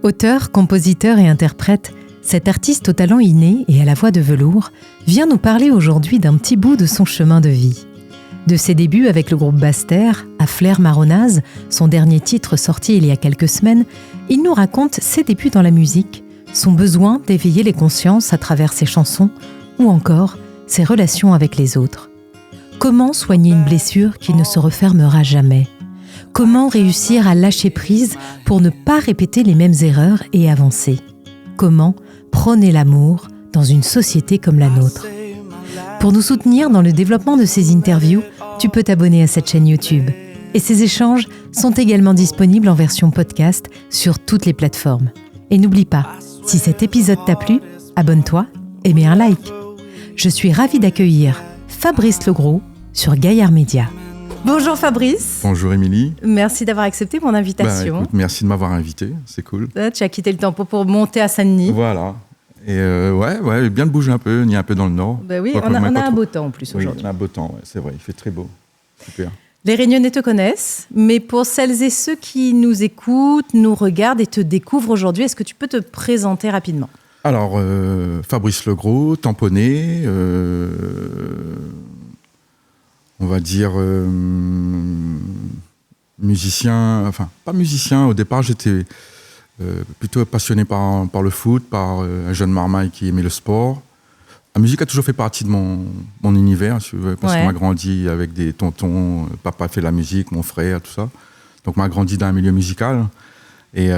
Auteur, compositeur et interprète, cet artiste au talent inné et à la voix de velours vient nous parler aujourd'hui d'un petit bout de son chemin de vie. De ses débuts avec le groupe Basse-Terre à Flair Marronaz, son dernier titre sorti il y a quelques semaines, il nous raconte ses débuts dans la musique, son besoin d'éveiller les consciences à travers ses chansons ou encore ses relations avec les autres. Comment soigner une blessure qui ne se refermera jamais ? Comment réussir à lâcher prise pour ne pas répéter les mêmes erreurs et avancer ? Comment prôner l'amour dans une société comme la nôtre ? Pour nous soutenir dans le développement de ces interviews, tu peux t'abonner à cette chaîne YouTube. Et ces échanges sont également disponibles en version podcast sur toutes les plateformes. Et n'oublie pas, si cet épisode t'a plu, abonne-toi et mets un like. Je suis ravie d'accueillir Fabrice Legros sur Gaillard Média. Bonjour Fabrice. Bonjour Émilie. Merci d'avoir accepté mon invitation. Écoute, merci de m'avoir invité, c'est cool. Tu as quitté le tempo pour monter à Saint-Denis. Voilà. Et bien de bouger un peu, ni un peu dans le nord. Oui, on a un beau temps en plus aujourd'hui. On a un beau temps, c'est vrai, il fait très beau. Super. Les Réunionnais te connaissent, mais pour celles et ceux qui nous écoutent, nous regardent et te découvrent aujourd'hui, est-ce que tu peux te présenter rapidement ? Alors, Fabrice Legros, tamponné, on va dire musicien, enfin pas musicien, au départ j'étais plutôt passionné par le foot, par un jeune marmaille qui aimait le sport. La musique a toujours fait partie de mon univers, si tu veux, parce qu'on m'a grandi avec des tontons, papa fait de la musique, mon frère, tout ça. Donc on m'a grandi dans un milieu musical. Et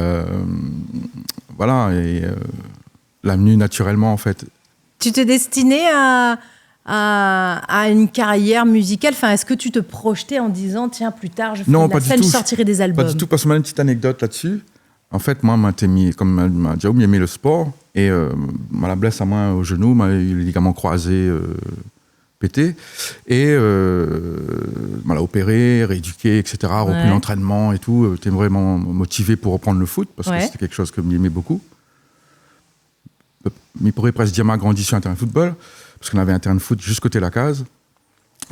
l'a venu naturellement en fait. Tu t'es destiné à une carrière musicale, enfin, est-ce que tu te projetais en disant tiens plus tard je ferai de la scène, je sortirai des albums? Pas du tout, parce qu'on a une petite anecdote là-dessus. En fait, moi, comme m'a dit, aimé le sport et la blesse à moi au genou, m'a eu les ligaments croisés pétés et m'a opéré, rééduqué, etc. Repris l'entraînement et tout. J'étais vraiment motivé pour reprendre le foot parce que c'était quelque chose que j'aimais beaucoup. Il pourrait presque dire m'a grandi sur un terrain de football. Parce qu'on avait un terrain de foot juste côté de la case.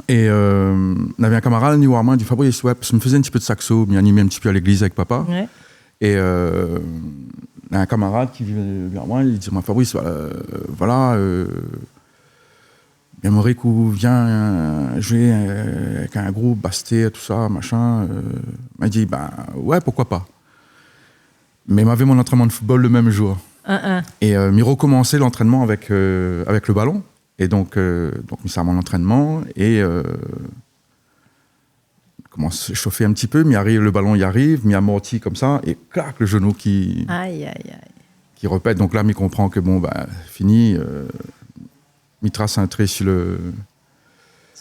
Et on avait un camarade, New Warman, du Fabrice, parce qu'il me faisait un petit peu de saxo, il m'animait un petit peu à l'église avec papa. Ouais. Et un camarade qui vient vers moi, il dit Fabrice, j'aimerais qu'on vienne jouer avec un groupe, Basse-Terre, tout ça, machin. Il m'a dit, ouais, pourquoi pas. Mais il m'avait mon entraînement de football le même jour. Et il recommençait l'entraînement avec le ballon. Et donc mis ça à mon entraînement et commence à chauffer un petit peu, le ballon y arrive, m'y amorti comme ça, et clac, le genou qui répète. Donc là, m'y comprend que fini, m'y trace un trait sur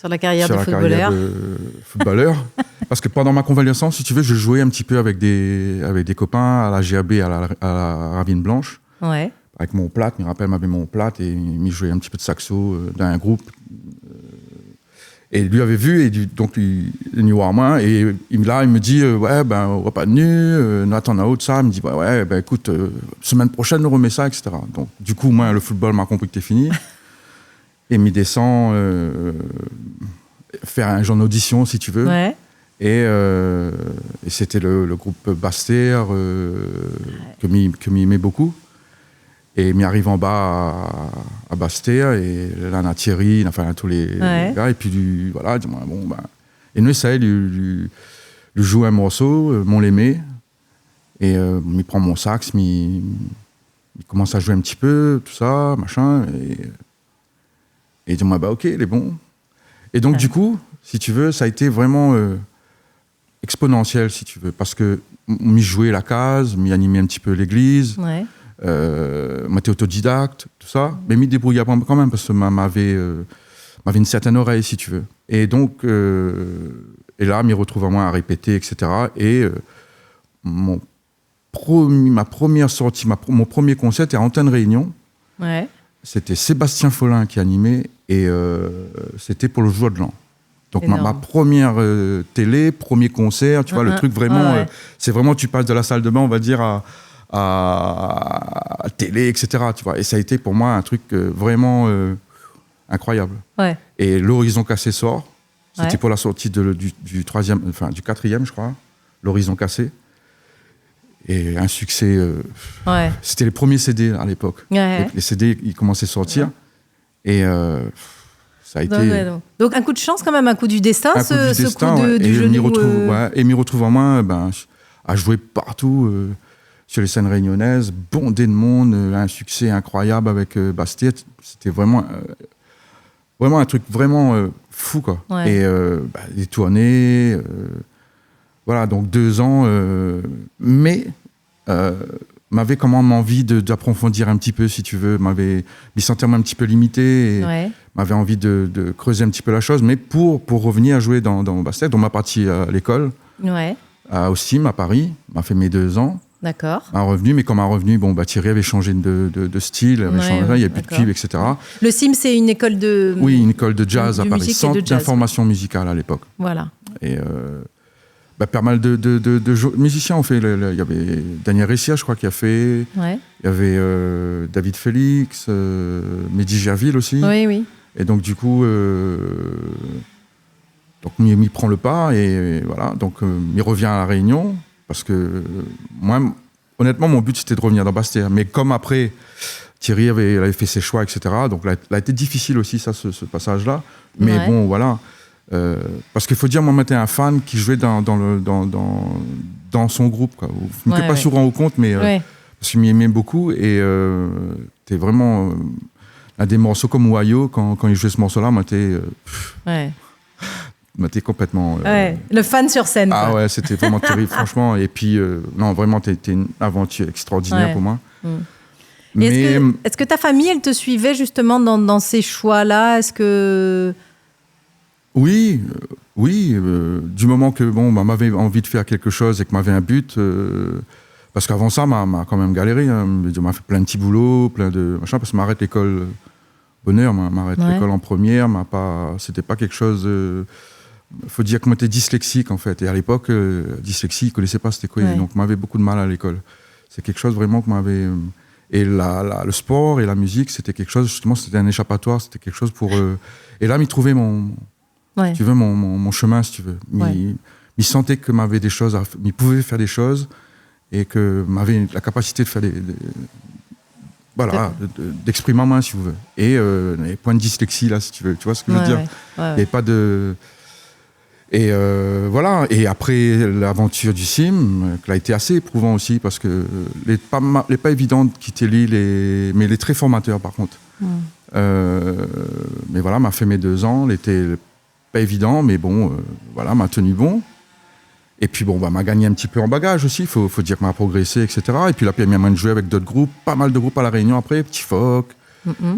la carrière de footballeur. Parce que pendant ma convalescence, si tu veux, je jouais un petit peu avec des copains à la GAB, à la Ravine Blanche. Ouais. Avec mon plate, je me rappelle, m'avait mon plate et il jouait un petit peu de saxo dans un groupe. Et lui avait vu, et donc il est voir moi, et là il me dit on va pas de nu, Nathan a ça, il me dit écoute, semaine prochaine on remet ça, etc. Donc du coup, moi le football m'a compris que c'était fini. Et m'y descend faire un genre d'audition si tu veux. Ouais. Et c'était le groupe Basse-Terre que m'y aimait beaucoup. Et m'y arrive en bas à Basse-Terre, et là, on a Thierry, enfin, tous les gars, et puis, dis-moi, et nous, ça, lui joue un morceau, mon l'aimé, et il prend mon sax, il commence à jouer un petit peu, tout ça, machin, et il dit, ok, il est bon. Et donc, du coup, si tu veux, ça a été vraiment exponentiel, si tu veux, parce que m'y jouait la case, m'y animait un petit peu l'église. Ouais. Moi, j'étais autodidacte, tout ça, mais m'y débrouillais quand même parce que m'avait une certaine oreille, si tu veux. Et donc, et là, m'y retrouve à moi à répéter, etc. Et ma première sortie, mon premier concert était à Antenne Réunion. Ouais. C'était Sébastien Follin qui animait, et c'était pour le Jour de l'An. Donc ma première télé, premier concert, tu vois, le truc vraiment, c'est vraiment, tu passes de la salle de bain, on va dire, à télé, etc. Tu vois. Et ça a été pour moi un truc vraiment incroyable. Ouais. Et L'Horizon Cassé sort. C'était pour la sortie du quatrième, je crois, L'Horizon Cassé. Et un succès. C'était les premiers CD à l'époque. Les CD, ils commençaient à sortir. Et ça a été. Donc un coup de chance, quand même, un coup du destin, coup du jeu de mots. Et m'y retrouve en main à jouer partout sur les scènes réunionnaises, bondé de monde, un succès incroyable avec Bastet. C'était vraiment un truc vraiment fou, quoi. Et des tournées. Voilà, donc 2 ans, mais m'avait quand même envie d'approfondir un petit peu, si tu veux, m'y sentir un petit peu limité, et m'avait envie de creuser un petit peu la chose, mais pour revenir à jouer dans Bastet, on m'a parti à l'école, au CIM à Paris, m'a fait mes 2 ans. D'accord. Un revenu, mais comme un revenu, Thierry avait changé de style, il n'y avait plus de pub, etc. Le CIM, c'est une école de... Oui, une école de jazz à Paris, centre d'information musicale à l'époque. Voilà. Et... pas mal de musiciens ont fait. Il y avait Daniel Ressia, je crois, qui a fait. Il y avait David Félix, Mehdi Gerville aussi. Oui. Et donc, du coup, m'y prend le pas. Et voilà. Donc, m'y revient à La Réunion. Parce que moi, honnêtement, mon but, c'était de revenir dans Bastia. Mais comme après, Thierry avait fait ses choix, etc. Donc, là, a été difficile aussi, ça, ce passage-là. Mais bon, voilà. Parce qu'il faut dire, moi, j'étais un fan qui jouait dans son groupe, quoi. Je ne me suis pas souvent au compte, mais parce qu'il m'aimait beaucoup. Et c'était vraiment un des morceaux comme Wayo, quand il jouait ce morceau-là, m'était complètement... le fan sur scène. Ah ouais, c'était vraiment terrible, franchement. Et puis, non, vraiment, c'était une aventure extraordinaire pour moi. Mais est-ce que ta famille, elle te suivait justement dans ces choix-là? Est-ce que... Oui, du moment que m'avait envie de faire quelque chose et que m'avait un but, parce qu'avant ça, m'a quand même galéré. Hein, m'a fait plein de petits boulots, plein de machin, parce que m'arrête l'école bonheur, m'arrête l'école en première, c'était pas quelque chose. Faut dire que moi j'étais dyslexique en fait, et à l'époque, dyslexie, je connaissais pas c'était quoi, donc m'avait beaucoup de mal à l'école. C'est quelque chose vraiment que m'avait. Et le sport et la musique, c'était quelque chose justement, c'était un échappatoire, c'était quelque chose pour. Et là, m'y trouver si tu veux, mon chemin, si tu veux. Il sentait que m'avait des choses, il pouvait faire des choses et que m'avait la capacité de faire d'exprimer en main, si vous voulez. Et les points de dyslexie, là, si tu veux. Tu vois ce que je veux dire? Il n'y avait pas de... Et voilà. Et après l'aventure du CIM, qui a été assez éprouvant aussi, parce que les pas évident de quitter l'île, mais les très formateurs, par contre. Mais voilà, m'a fait mes 2 ans, l'été... pas évident, mais bon, m'a tenu bon. Et puis m'a gagné un petit peu en bagage aussi, il faut dire que m'a progressé, etc. Et puis là, il y a moyen de jouer avec d'autres groupes, pas mal de groupes à La Réunion après, Petit Phoque,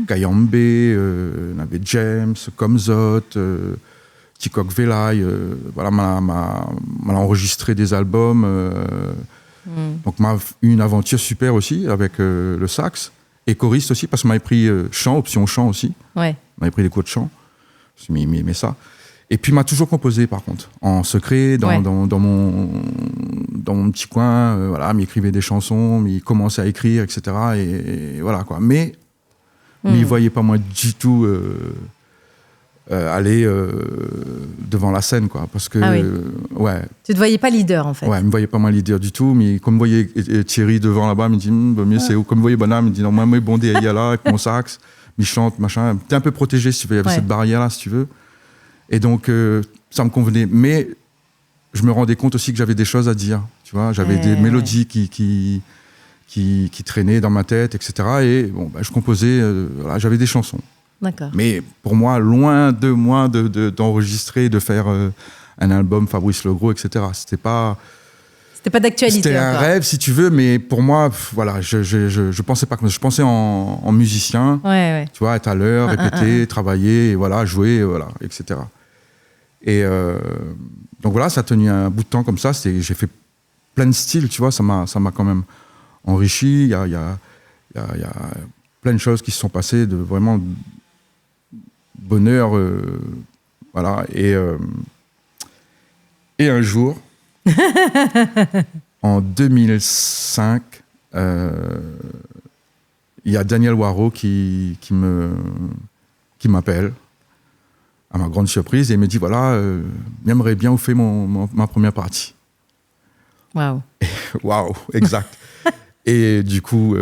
Kayambe, on avait James, Comzot, Tikok Velaï, m'a enregistré des albums. Donc m'a eu une aventure super aussi avec le sax, et choriste aussi, parce que m'avait pris chant, option chant aussi. M'avait pris des cours de chant, je m'aimais ça. Et puis m'a toujours composé par contre, en secret, dans mon petit coin, m'écrivait des chansons, il commençait à écrire, etc. Et voilà quoi. Mais il voyait pas moi du tout aller devant la scène, quoi, parce que tu te voyais pas leader en fait. Ouais, il me voyait pas moi leader du tout, mais comme voyait Thierry devant là-bas, il me dit mieux c'est où, comme voyait Bonham, il me dit non, moi bondé il y a là avec mon sax, il chante machin, t'es un peu protégé si tu veux, il y avait cette barrière là si tu veux. Et donc, ça me convenait. Mais je me rendais compte aussi que j'avais des choses à dire. Tu vois, j'avais des mélodies qui traînaient dans ma tête, etc. Et je composais, j'avais des chansons. D'accord. Mais pour moi, loin de moi d'enregistrer, de faire un album Fabrice Legros, etc. C'était pas d'actualité. C'était un rêve, si tu veux, mais pour moi, je pensais pas comme ça. Je pensais en musicien, tu vois, être à l'heure, répéter, travailler, et jouer, etc. Et donc voilà, ça a tenu un bout de temps comme ça. J'ai fait plein de styles, tu vois, ça m'a quand même enrichi. Il y a plein de choses qui se sont passées, de vraiment bonheur, voilà. Et un jour, en 2005, il y a Daniel Waro qui m'appelle, à ma grande surprise, et il me dit voilà, j'aimerais bien vous faire ma première partie. Waouh. Waouh, exact. Et du coup,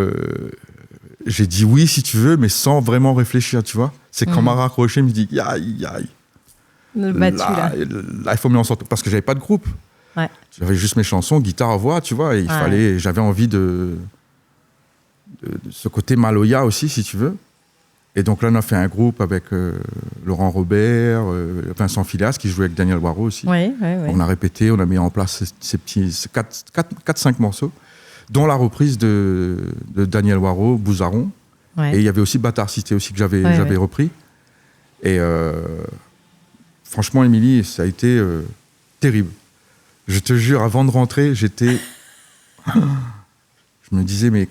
j'ai dit oui, si tu veux, mais sans vraiment réfléchir, tu vois. C'est quand m'a raccroché, il me dit, aïe. Le battu, là, il faut me lancer. Parce que j'avais pas de groupe. Ouais. J'avais juste mes chansons, guitare, voix, tu vois. Et j'avais envie de ce côté Maloya aussi, si tu veux. Et donc là, on a fait un groupe avec Laurent Robert, Vincent Phileas, qui jouait avec Daniel Waro aussi. Ouais. On a répété, on a mis en place ces petits 4-5 morceaux, dont la reprise de Daniel Waro, Bouzaron. Ouais. Et il y avait aussi Bâtard Cité aussi que j'avais repris. Et franchement, Émilie, ça a été terrible. Je te jure, avant de rentrer, je me disais, mais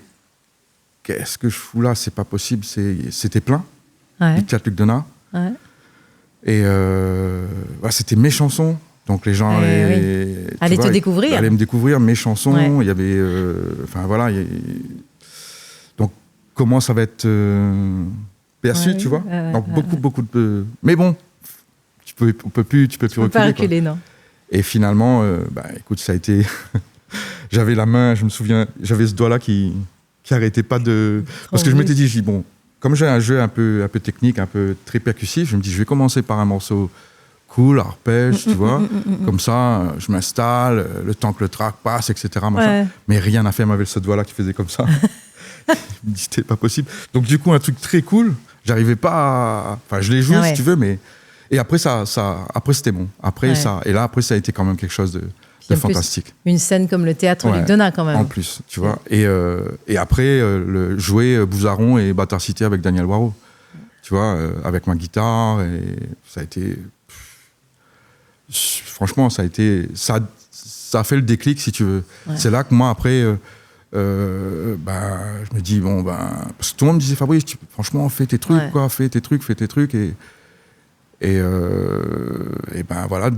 qu'est-ce que je fous là? C'est pas possible. C'était plein. Ouais. Théâtre Luc Donat. Ouais. Et c'était mes chansons. Donc les gens allaient te découvrir. Allaient me découvrir mes chansons. Ouais. Il y avait, donc comment ça va être perçu, tu vois. Donc beaucoup de. Mais bon, on peut plus reculer. Pas reculer, non. Et finalement, écoute, ça a été. J'avais la main, je me souviens, j'avais ce doigt-là qui arrêtait pas de. Parce que je m'étais dit, bon, comme j'ai un jeu un peu technique, un peu très percussif, je me dis, je vais commencer par un morceau cool, arpège, tu vois. Comme ça, je m'installe, le temps que le track passe, etc. Ouais. Mais rien à faire avec ce doigt-là qui faisait comme ça. Je me dis, c'était pas possible. Donc, du coup, un truc très cool, j'arrivais pas à. Enfin, je l'ai joué, si tu veux, mais. Et après, après c'était bon. Après, ça a été quand même quelque chose de fantastique. Une scène comme le théâtre Luc Donat, quand même. En plus, tu vois. Et après, jouer Bouzaron et Bâtard Cité avec Daniel Waro. Tu vois, avec ma guitare. Et ça a été. Franchement, ça a été. Ça a fait le déclic, si tu veux. Ouais. C'est là que moi, après. Je me dis, parce que tout le monde me disait, Fabrice, franchement, fais tes trucs, quoi. Fais tes trucs. Et voilà,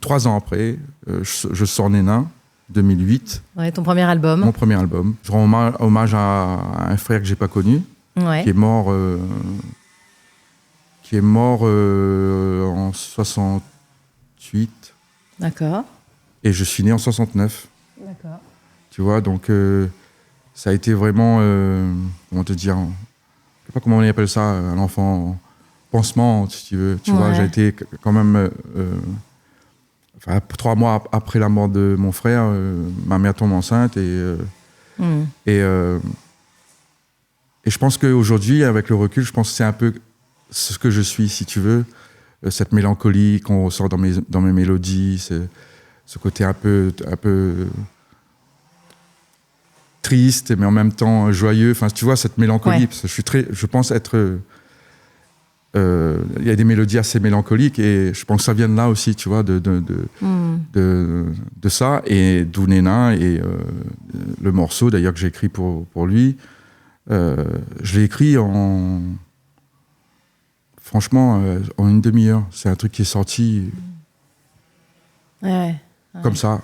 3 ans après, je sors Nénin, 2008. Ouais, ton premier album. Mon premier album. Je rends hommage à un frère que j'ai pas connu, qui est mort en 68. D'accord. Et je suis né en 69. D'accord. Tu vois, donc ça a été vraiment, comment te dire, je sais pas comment on appelle ça, un enfant... pansement, si tu veux. Tu vois, j'ai été quand même... 3 mois après la mort de mon frère, ma mère tombe enceinte et je pense qu'aujourd'hui, avec le recul, je pense que c'est un peu ce que je suis, si tu veux. Cette mélancolie qu'on ressort dans mes mélodies, ce côté un peu triste, mais en même temps joyeux. Enfin, tu vois, cette mélancolie. Parce que je pense être... y a des mélodies assez mélancoliques et je pense que ça vient de là aussi, tu vois, de ça, et d'où Nénin et le morceau d'ailleurs que j'ai écrit pour lui, je l'ai écrit franchement en une demi-heure. C'est un truc qui est sorti comme ça.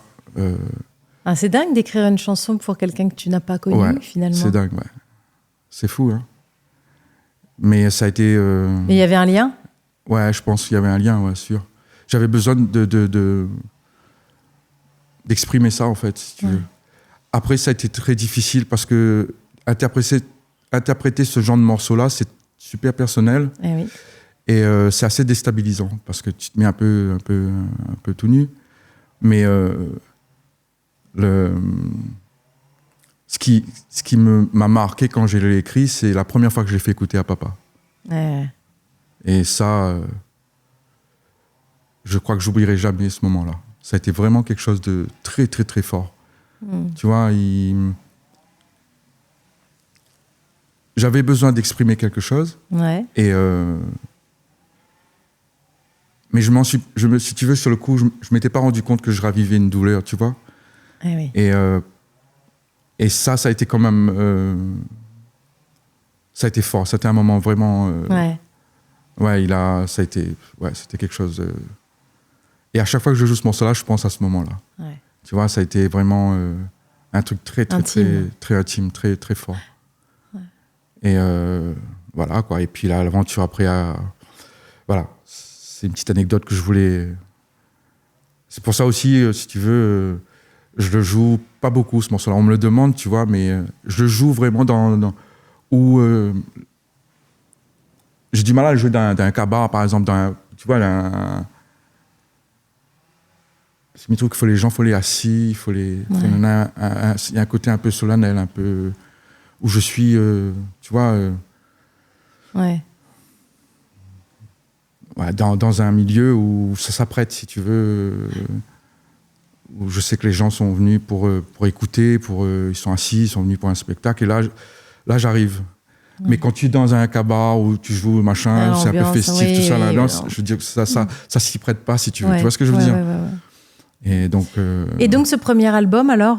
C'est dingue d'écrire une chanson pour quelqu'un que tu n'as pas connu, finalement. C'est dingue, c'est fou, hein. Mais ça a été... Mais il y avait un lien ? Ouais, je pense qu'il y avait un lien, sûr. J'avais besoin d'exprimer ça, en fait, si tu veux. Après, ça a été très difficile parce que interpréter ce genre de morceau-là, c'est super personnel. Et c'est assez déstabilisant parce que tu te mets un peu tout nu. Mais ce qui m'a marqué quand je l'ai écrit, c'est la première fois que je l'ai fait écouter à papa. Et ça, je crois que j'oublierai jamais ce moment-là. Ça a été vraiment quelque chose de très, très, très fort. Tu vois, j'avais besoin d'exprimer quelque chose. Et mais si tu veux, sur le coup, je m'étais pas rendu compte que je ravivais une douleur, tu vois. Et ça a été quand même... ça a été fort. C'était un moment vraiment... c'était quelque chose... Et à chaque fois que je joue ce morceau-là, je pense à ce moment-là. Tu vois, ça a été vraiment un truc très, très, intime. Très intime, très, très fort. Et voilà, quoi. Et puis là, l'aventure après... voilà. C'est une petite anecdote que je voulais... C'est pour ça aussi, si tu veux... je le joue pas beaucoup, ce morceau-là. On me le demande, tu vois, mais je le joue vraiment où j'ai du mal à le jouer dans un cabaret, par exemple, tu vois, c'est mes trucs, les gens, il faut les assis, il y a un côté un peu solennel, un peu où je suis, tu vois, dans un milieu où ça s'apprête, si tu veux, où je sais que les gens sont venus pour écouter, ils sont assis, ils sont venus pour un spectacle, et là j'arrive. Mais quand tu es dans un cabaret où tu joues, machin, c'est un peu festif, tout ça, l'ambiance, je veux dire que ça s'y prête pas, si tu veux. Tu vois ce que je veux dire? Et donc ce premier album, alors,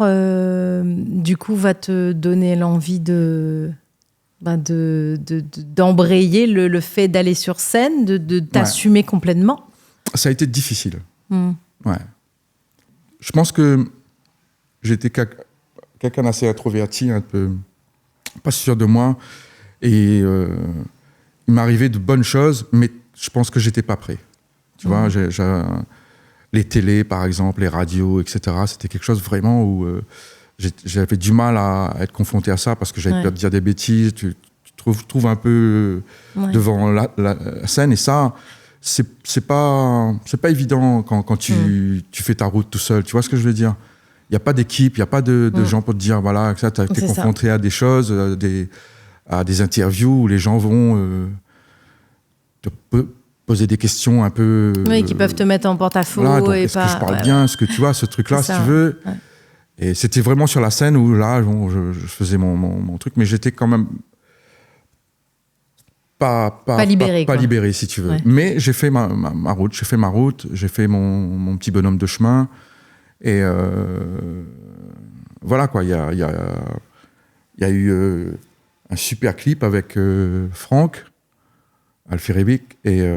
du coup, va te donner l'envie d'embrayer le fait d'aller sur scène, de t'assumer complètement? Ça a été difficile. Ouais. Je pense que j'étais quelqu'un d'assez introverti, un peu pas sûr de moi. Et il m'arrivait de bonnes choses, mais je pense que j'étais pas prêt. Tu vois, les télés, par exemple, les radios, etc., c'était quelque chose vraiment où j'avais du mal à être confronté à ça parce que j'avais peur de dire des bêtises. Tu trouves un peu devant la scène, et ça, c'est pas évident quand tu fais ta route tout seul. Tu vois ce que je veux dire? Il n'y a pas d'équipe, il n'y a pas de gens pour te dire, voilà, tu es confronté à des choses, à des interviews où les gens vont te poser des questions un peu... Oui, qui peuvent te mettre en porte-à-faux. Voilà, est-ce que je parle bien? Est-ce que tu vois, ce truc-là, si tu veux? Ouais. Et c'était vraiment sur la scène où là, je faisais mon truc, mais j'étais quand même pas libéré, si tu veux. Ouais. Mais j'ai fait ma route, j'ai fait mon petit bonhomme de chemin. Et voilà, quoi. Il y a eu un super clip avec Franck Alfirebic, et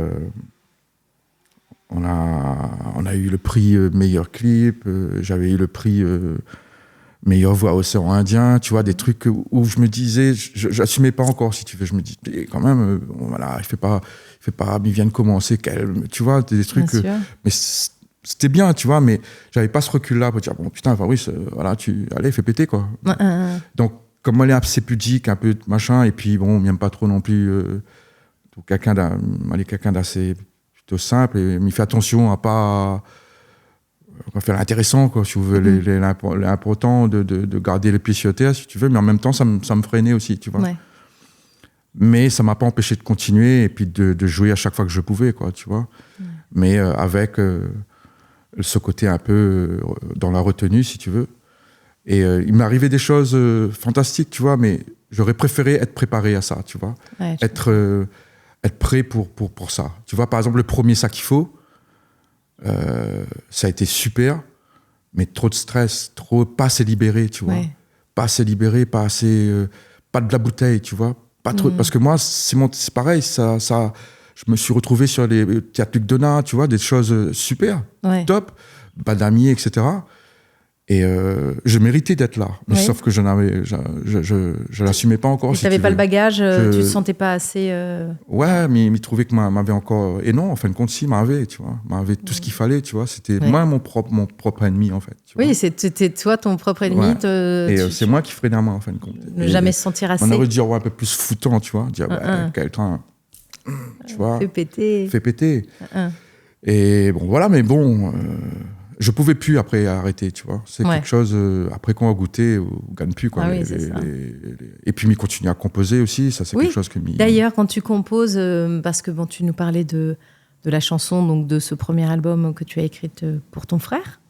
on a eu le prix meilleur clip, j'avais eu le prix meilleure voix océan Indien, tu vois, des trucs où je me disais, j'assumais pas encore, si tu veux, je me dis, quand même, voilà, il fait pas, il vient de commencer, tu vois, des trucs, mais c'était bien, tu vois, mais j'avais pas ce recul-là pour dire, bon, putain, Fabrice, voilà, allez, fais péter, quoi. Donc, comme elle est assez pudique, un peu machin, et puis bon, on m'aime pas trop non plus, quelqu'un d'assez plutôt simple, et il fait attention à pas faire l'intéressant, quoi, si vous voulez, l'important de garder les pieds sur terre, si tu veux, mais en même temps, ça me freinait aussi, tu vois. Ouais. Mais ça m'a pas empêché de continuer, et puis de jouer à chaque fois que je pouvais, quoi, tu vois. Mais avec ce côté un peu dans la retenue, si tu veux. Et il m'est arrivé des choses fantastiques, tu vois, mais j'aurais préféré être préparé à ça, tu vois. Ouais, être prêt pour ça. Tu vois, par exemple, le premier Ça qu'il faut, ça a été super, mais trop de stress, pas assez libéré, tu vois. Ouais. Pas assez libéré, pas de la bouteille, tu vois. Pas trop, parce que moi, c'est pareil, ça, je me suis retrouvé sur les théâtres Luc Donat, tu vois, des choses super, top, Badami, etc. Et je méritais d'être là, sauf que je l'assumais pas encore. Tu n'avais pas le bagage, tu ne te sentais pas assez... Ouais, mais il trouvait que m'avait encore... Et non, en fin de compte, si, m'avait, tu vois. M'avait tout ce qu'il fallait, tu vois. C'était moi mon propre ennemi, en fait. Tu vois. C'était toi ton propre ennemi. Et c'est moi qui freinais à moi, en fin de compte. Ne jamais se sentir assez. On aurait dû dire un peu plus foutant, tu vois. Dire, quelqu'un, tu vois. Fais péter. Et bon, voilà, mais bon... je pouvais plus après arrêter, tu vois. C'est quelque chose, après qu'on a goûté, on gagne plus, quoi. Et puis, il continue à composer aussi, ça, c'est quelque chose que... D'ailleurs, quand tu composes, parce que bon, tu nous parlais de la chanson, donc de ce premier album que tu as écrite pour ton frère,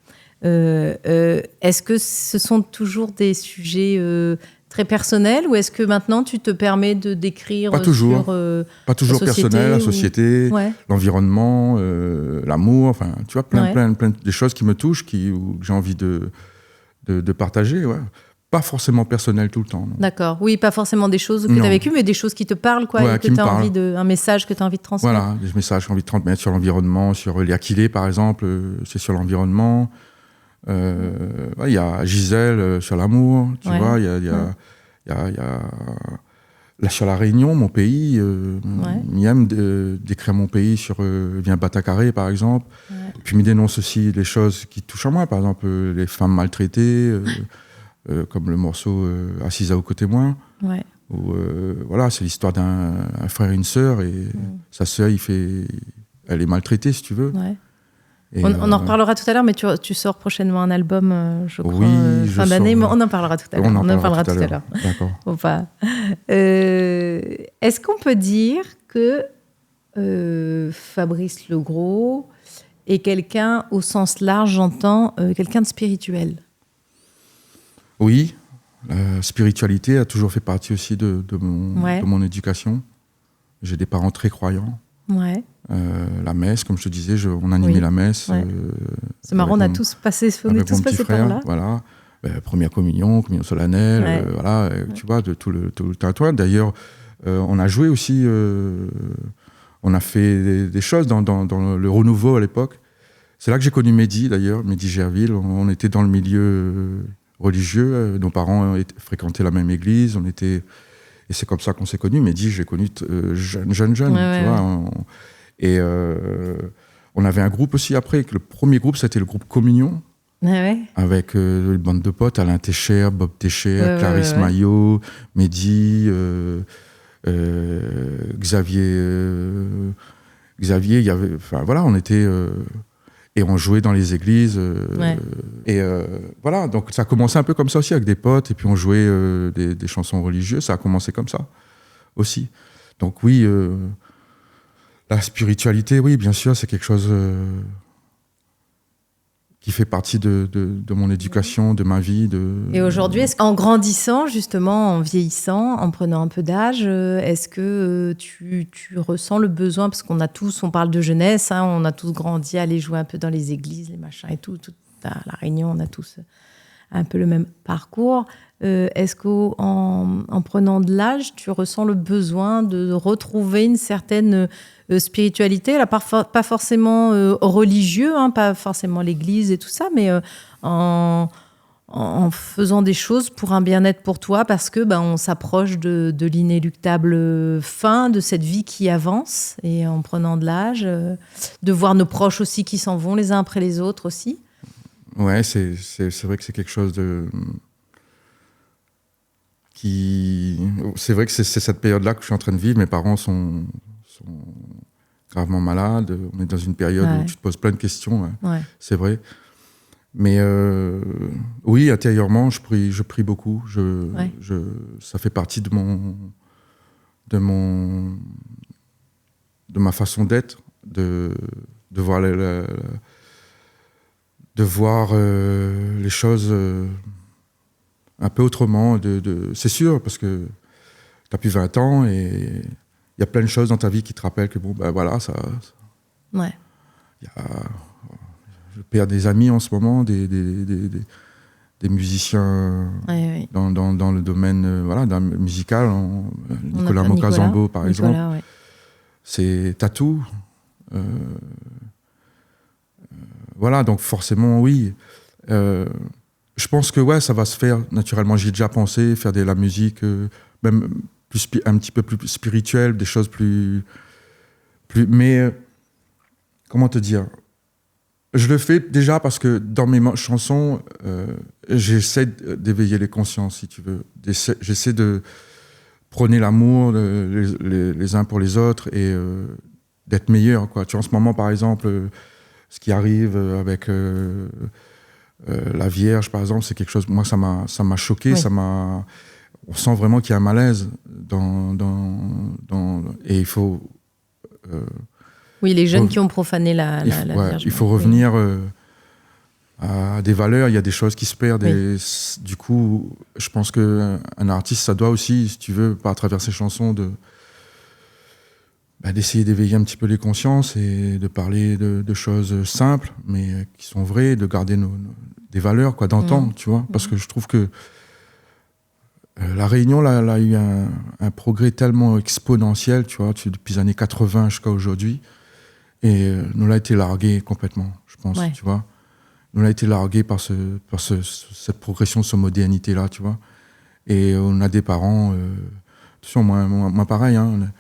est-ce que ce sont toujours des sujets très personnels, ou est-ce que maintenant tu te permets de d'écrire pas toujours, pas toujours personnel, la société, l'environnement, l'amour, enfin, tu vois, plein de choses qui me touchent, où j'ai envie de partager, Pas forcément personnel tout le temps. Non. D'accord, oui, pas forcément des choses que tu as vécues, mais des choses qui te parlent, quoi, et que tu as envie un message que tu as envie de transmettre. Voilà, des messages que j'ai envie de transmettre sur l'environnement, sur l'Iakilé, par exemple, c'est sur l'environnement. Il y a Gisèle sur l'amour, tu vois, il y a Là, sur La Réunion, mon pays, j'aime décrire mon pays sur vient Batacaré, par exemple. Ouais. Puis, il me dénonce aussi les choses qui touchent à moi, par exemple, les femmes maltraitées, comme le morceau Assise à côté moi. Ouais. Où, voilà, c'est l'histoire d'un frère et une sœur, et sa sœur, elle est maltraitée, si tu veux. Ouais. Et on en reparlera tout à l'heure, mais tu sors prochainement un album, je crois, fin d'année, mais on en parlera tout à l'heure. On en parlera tout à l'heure. D'accord. Est-ce qu'on peut dire que Fabrice Legros est quelqu'un, au sens large, j'entends, quelqu'un de spirituel? Oui, la spiritualité a toujours fait partie aussi de mon éducation. J'ai des parents très croyants. Ouais. La messe, comme je te disais, on animait la messe. Ouais. C'est marrant, on est tous passés par là. Voilà. Première communion solennelle, voilà, tu vois, de tout le territoire. D'ailleurs, on a joué aussi, on a fait des choses dans le renouveau à l'époque. C'est là que j'ai connu Mehdi, d'ailleurs, Mehdi Gerville. On était dans le milieu religieux. Nos parents fréquentaient la même église. Et c'est comme ça qu'on s'est connus. Mehdi, je l'ai connu jeune, tu vois. Et on avait un groupe aussi après. Le premier groupe, c'était le groupe Communion. Avec une bande de potes, Alain Técher, Bob Técher, Clarisse Maillot, Mehdi, Xavier, il y avait, enfin voilà, on était et on jouait dans les églises et voilà, donc ça a commencé un peu comme ça aussi avec des potes, et puis on jouait des chansons religieuses. Ça a commencé comme ça aussi. Donc oui, la spiritualité, oui, bien sûr, c'est quelque chose qui fait partie de mon éducation, de ma vie. Et aujourd'hui, est-ce qu'en grandissant, justement, en vieillissant, en prenant un peu d'âge, est-ce que tu ressens le besoin, parce qu'on parle de jeunesse, hein, on a tous grandi à aller jouer un peu dans les églises, les machins et tout à La Réunion, on a tous un peu le même parcours. Est-ce qu'en prenant de l'âge, tu ressens le besoin de retrouver une certaine spiritualité, là, pas forcément religieux, hein, pas forcément l'église et tout ça, mais en faisant des choses pour un bien-être pour toi, parce que on s'approche de l'inéluctable fin de cette vie qui avance, et en prenant de l'âge, de voir nos proches aussi qui s'en vont les uns après les autres aussi. Ouais, c'est vrai que c'est quelque chose de... C'est vrai que c'est cette période-là que je suis en train de vivre. Mes parents sont gravement malades. On est dans une période où tu te poses plein de questions. C'est vrai. Mais oui, intérieurement, je prie beaucoup. Ça fait partie de ma façon d'être, de voir les choses un peu autrement. C'est sûr, parce que tu as plus 20 ans et il y a plein de choses dans ta vie qui te rappellent que voilà, ça. Ouais. Je perds des amis en ce moment, des musiciens dans le domaine musical. Nicolas Mocazambo, par exemple. Ouais. C'est Tatou. Voilà, donc forcément, oui. Je pense que ça va se faire naturellement. J'y ai déjà pensé, faire de la musique, même un petit peu plus spirituelle, des choses plus... Mais, comment te dire ? Je le fais déjà parce que dans mes chansons, j'essaie d'éveiller les consciences, si tu veux. J'essaie de prôner l'amour les uns pour les autres et d'être meilleur, quoi. Tu vois, en ce moment, par exemple, ce qui arrive avec... la Vierge, par exemple, c'est quelque chose... Moi, ça m'a choqué, on sent vraiment qu'il y a un malaise et il faut... oui, les jeunes qui ont profané la Vierge. Il faut revenir à des valeurs, il y a des choses qui se perdent. Et du coup, je pense qu'un artiste, ça doit aussi, si tu veux, à travers ses chansons, d'essayer d'éveiller un petit peu les consciences et de parler de choses simples, mais qui sont vraies, de garder des valeurs, quoi, d'antan, tu vois. Parce que je trouve que La Réunion, là, elle a eu un progrès tellement exponentiel, tu vois, depuis les années 80 jusqu'à aujourd'hui. Et nous l'a été largué complètement, je pense, tu vois. Nous l'a été largué par cette progression, cette modernité-là, tu vois. Et on a des parents attention, moi pareil, hein,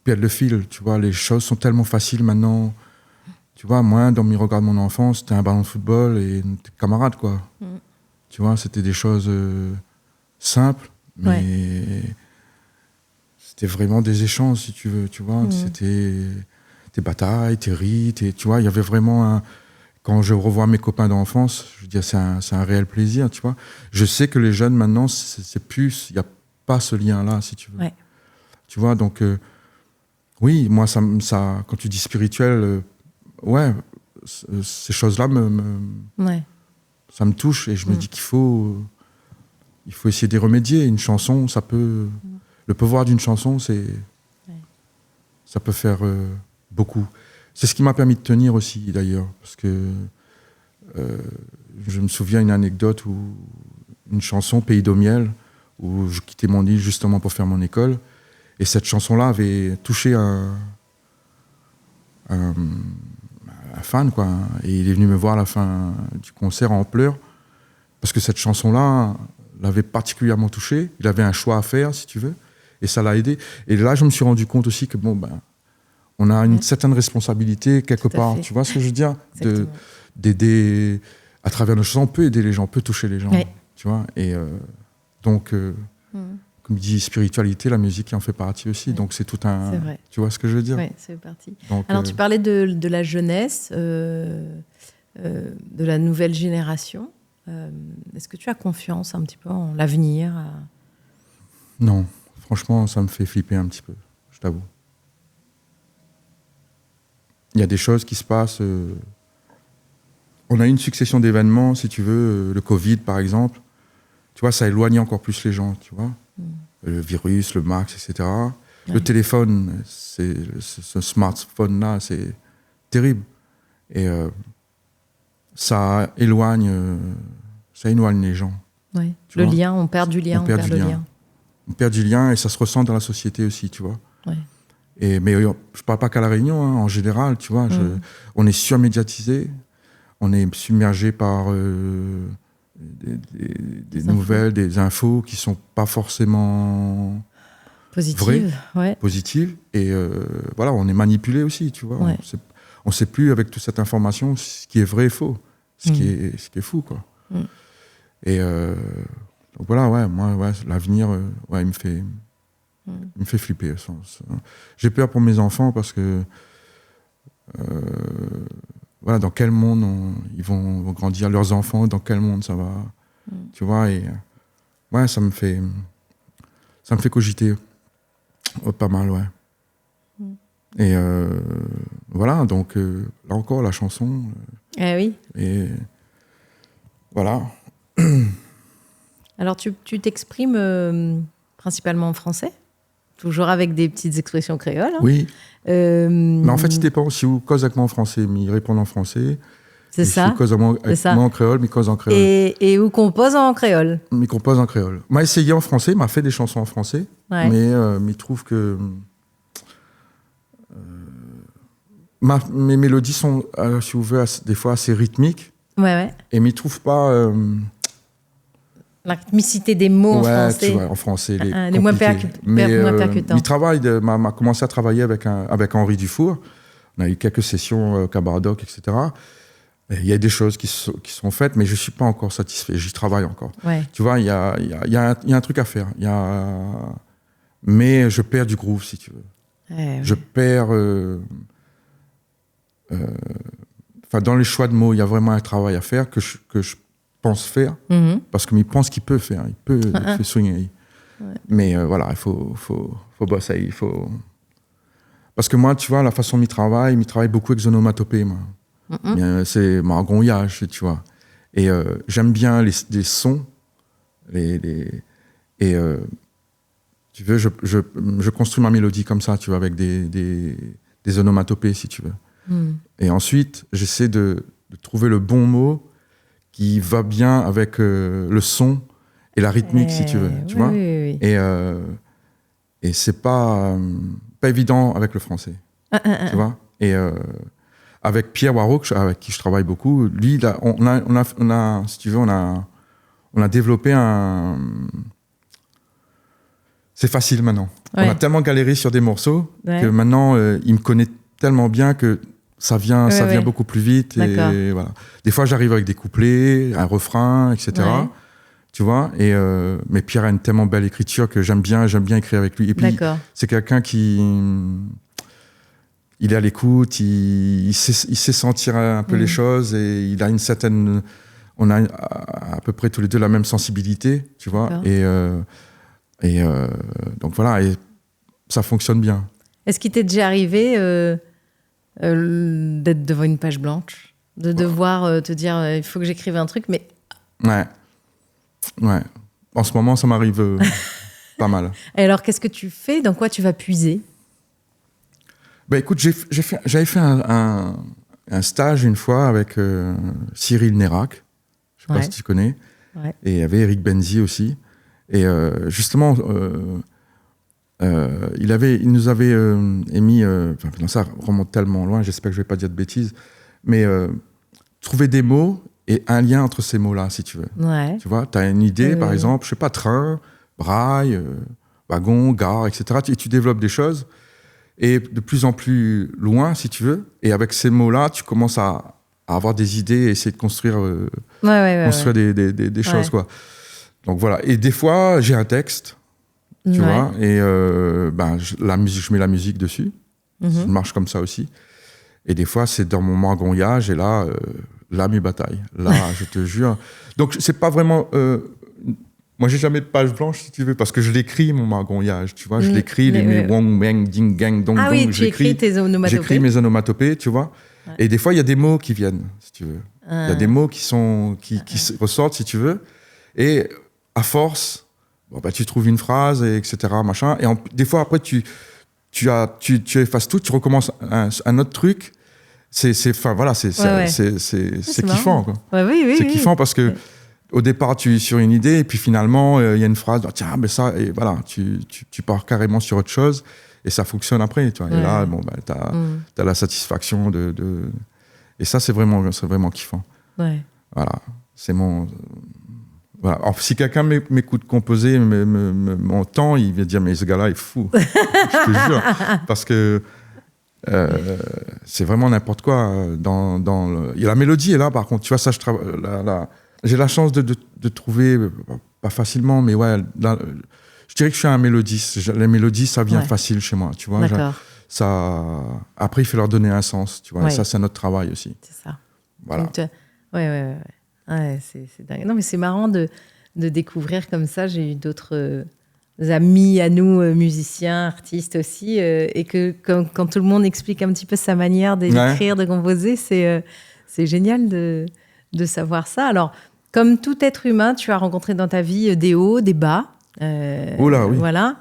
perdre le fil, tu vois, les choses sont tellement faciles maintenant. Tu vois, moi, dans mes regards de mon enfance, c'était un ballon de football et tes camarades, quoi. Tu vois, c'était des choses simples, mais c'était vraiment des échanges, si tu veux, tu vois. C'était tes batailles, tes rites, tu vois, il y avait vraiment quand je revois mes copains d'enfance, je veux dire, c'est un réel plaisir, tu vois. Je sais que les jeunes, maintenant, c'est plus, il n'y a pas ce lien-là, si tu veux. Ouais. Tu vois, donc, oui, moi, ça, quand tu dis spirituel, ces choses-là ça me touche et je me dis qu'il faut essayer d'y remédier. Une chanson, ça peut... Le pouvoir d'une chanson, ça peut faire beaucoup. C'est ce qui m'a permis de tenir aussi, d'ailleurs, parce que je me souviens d'une anecdote où une chanson, Pays d'eau miel, où je quittais mon île justement pour faire mon école, et cette chanson-là avait touché un fan, quoi. Et il est venu me voir à la fin du concert en pleurs, parce que cette chanson-là l'avait particulièrement touché. Il avait un choix à faire, si tu veux, et ça l'a aidé. Et là, je me suis rendu compte aussi que, on a une certaine responsabilité, quelque part. Tu vois ce que je veux dire ? D'aider, à travers nos chansons, on peut aider les gens, on peut toucher les gens. Tu vois ? Et donc, comme dit spiritualité, la musique en fait partie aussi. Donc, c'est tout un... C'est vrai. Tu vois ce que je veux dire ? Oui, c'est parti. Donc, alors, tu parlais de la jeunesse, de la nouvelle génération. Est-ce que tu as confiance un petit peu en l'avenir ? Non. Franchement, ça me fait flipper un petit peu, je t'avoue. Il y a des choses qui se passent. On a eu une succession d'événements, si tu veux, le Covid, par exemple. Tu vois, ça éloigne encore plus les gens, tu vois. Le virus, le Max, etc. Le téléphone, ce smartphone-là, c'est terrible. Et ça éloigne les gens. Ouais. Le lien, on perd du lien, on perd le lien. On perd du lien et ça se ressent dans la société aussi, tu vois. Mais je ne parle pas qu'à La Réunion, hein, en général, tu vois. On est surmédiatisé, on est submergé par des nouvelles, des infos qui ne sont pas forcément positives. Et voilà, on est manipulé aussi, tu vois. On ne sait plus, avec toute cette information, ce qui est vrai et faux, ce qui est fou, quoi. Et donc voilà, moi, l'avenir, il me fait flipper. J'ai peur pour mes enfants parce que dans quel monde ils vont grandir, leurs enfants, dans quel monde ça va, tu vois, et ça me fait cogiter pas mal, Et voilà, donc là encore, la chanson. Oui. Et voilà. Alors, tu t'exprimes principalement en français, toujours avec des petites expressions créoles. Hein. Oui. Mais en fait, il dépend. Si vous causez avec moi en français, mais ils répondent en français. C'est ça. Si vous causez avec moi en créole, mais ils causent en créole. Et vous composez en créole. Mais compose en créole. M'a essayé en français, m'a fait des chansons en français, mais il trouve que mes mélodies sont, si vous voulez, des fois assez rythmiques. Et mais il trouve pas. La rythmicité des mots en français. Tu vois, en français, les moins percutants. Il m'a commencé à travailler avec Henri Dufour. On a eu quelques sessions Cabardoc, etc. Et il y a des choses qui sont faites, mais je ne suis pas encore satisfait. J'y travaille encore. Tu vois, il y a un truc à faire. Mais je perds du groove, si tu veux. Je perds... dans les choix de mots, il y a vraiment un travail à faire que je pense faire, parce qu'il pense qu'il peut faire, il peut soigner. Mais voilà, il faut bosser, il faut... Parce que moi, tu vois, la façon dont il travaille beaucoup avec onomatopées, moi. C'est mon gongage, tu vois. Et j'aime bien les sons, et tu veux, je construis ma mélodie comme ça, tu vois, avec des onomatopées, si tu veux. Et ensuite, j'essaie de trouver le bon mot qui va bien avec le son et la rythmique, si tu veux, tu vois. Oui. Et c'est pas évident avec le français, tu vois. Et avec Pierre Warraud, avec qui je travaille beaucoup, lui, on a, si tu veux, on a développé un c'est facile maintenant. Ouais. On a tellement galéré sur des morceaux que maintenant, il me connaît tellement bien que ça vient beaucoup plus vite. Et voilà. Des fois, j'arrive avec des couplets, un refrain, etc. Ouais. Tu vois, mais Pierre a une tellement belle écriture que j'aime bien écrire avec lui. Et puis, c'est quelqu'un qui... Il est à l'écoute, il sait sentir un peu les choses et il a une certaine... On a à peu près tous les deux la même sensibilité, tu vois. Donc voilà, et ça fonctionne bien. Est-ce qu'il t'est déjà arrivé d'être devant une page blanche, de devoir te dire il faut que j'écrive un truc, mais... Ouais. En ce moment, ça m'arrive pas mal. Et alors, qu'est-ce que tu fais? Dans quoi tu vas puiser? Écoute, j'avais fait un stage une fois avec Cyril Nérac. Je ne sais pas si tu connais. Ouais. Et il y avait Eric Benzi aussi. Et justement, il nous avait émis... ça remonte tellement loin, j'espère que je ne vais pas dire de bêtises, mais trouver des mots et un lien entre ces mots-là, si tu veux. Ouais. Tu vois, tu as une idée, par exemple, je sais pas, train, braille, wagon, gare, etc. Et tu développes des choses, et de plus en plus loin, si tu veux. Et avec ces mots-là, tu commences à avoir des idées et essayer de construire, des choses, quoi. Donc voilà. Et des fois, j'ai un texte, tu vois, et je mets la musique dessus. Ça marche comme ça aussi. Et des fois, c'est dans mon margonnage, et là... Là, mes batailles. Là, je te jure. Donc, c'est pas vraiment... moi, j'ai jamais de page blanche, si tu veux, parce que je l'écris, mon margonnage, tu vois. Je l'écris, les wong, bang, ding, gang, dong, dong. Oui, tu écris tes onomatopées. J'écris mes onomatopées, tu vois. Ouais. Et des fois, il y a des mots qui viennent, si tu veux. Il y a des mots qui ressortent, si tu veux. Et à force, tu trouves une phrase, etc., machin. Et des fois, après, tu effaces tout, tu recommences un autre truc. C'est kiffant, quoi. C'est kiffant parce que au départ, tu es sur une idée et puis finalement, il y a une phrase, tiens, mais ça, et voilà, tu pars carrément sur autre chose et ça fonctionne après, tu vois. Et là, t'as la satisfaction de... Et ça, c'est vraiment kiffant. Ouais. Voilà, c'est mon... Voilà. Alors, si quelqu'un m'écoute composer, m'entend, il va dire, mais ce gars-là est fou. Je te jure. Parce que c'est vraiment n'importe quoi. Il y a la mélodie est là, par contre. Tu vois, ça, j'ai la chance de trouver, pas facilement, mais ouais, je dirais que je suis un mélodiste. Les mélodies, ça vient facile chez moi, tu vois. Après, il faut leur donner un sens, tu vois. Et ça, c'est notre travail aussi. C'est ça. Voilà. Ouais, c'est dingue. Non, mais c'est marrant de découvrir comme ça. J'ai eu d'autres... amis à nous, musiciens, artistes aussi, et que quand tout le monde explique un petit peu sa manière d'écrire, de composer, c'est génial de savoir ça. Alors, comme tout être humain, tu as rencontré dans ta vie des hauts, des bas. Oula, oui. Voilà.